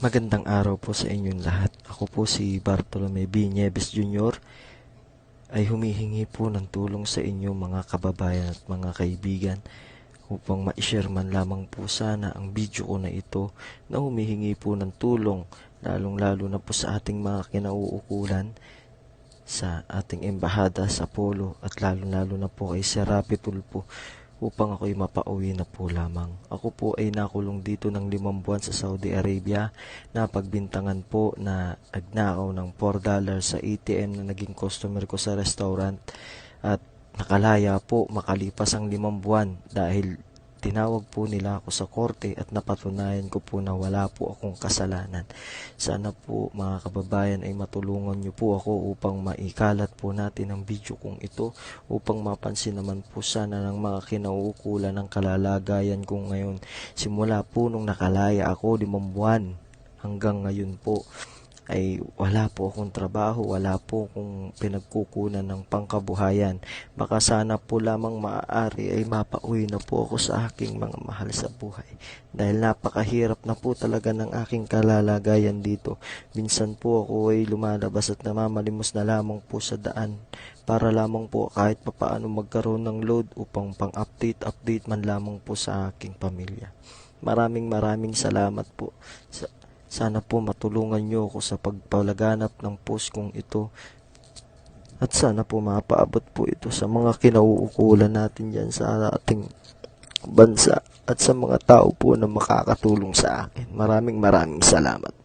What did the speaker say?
Magandang araw po sa inyong lahat. Ako po si Bartolome B. Nieves Jr. ay humihingi po ng tulong sa inyo mga kababayan at mga kaibigan upang ma-share man lamang po sana ang video ko na ito na humihingi po ng tulong, lalong-lalo na po sa ating mga kinauukulan sa ating embahada sa Polo at lalo-lalo na po kay Sir Rapi Tulfo upang ako'y mapauwi na po lamang. Ako po ay nakulong dito ng 5 buwan sa Saudi Arabia na pagbintangan po na nagnakaw ng $4 sa ATM na naging customer ko sa restaurant at nakalaya po makalipas ang 5 buwan dahil tinawag po nila ako sa korte at napatunayan ko po na wala po akong kasalanan. Sana po mga kababayan ay matulungan niyo po ako upang maikalat po natin ang video kong ito upang mapansin naman po sana ng mga kinauukulan ng kalalagayan ko ngayon. Simula po nung nakalaya ako 5 buwan hanggang ngayon po ay wala po akong trabaho, wala po akong pinagkukunan ng pangkabuhayan. Baka sana po lamang maaari ay mapauwi na po ako sa aking mga mahal sa buhay. Dahil napakahirap na po talaga ng aking kalalagayan dito. Minsan po ako ay lumalabas at namamalimos na lamang po sa daan para lamang po kahit papaano magkaroon ng load upang pang-update man lamang po sa aking pamilya. Maraming salamat po. Sana po matulungan nyo ako sa pagpalaganap ng post kong ito at sana po mapaabot po ito sa mga kinauukulan natin dyan sa ating bansa at sa mga tao po na makakatulong sa akin. Maraming salamat.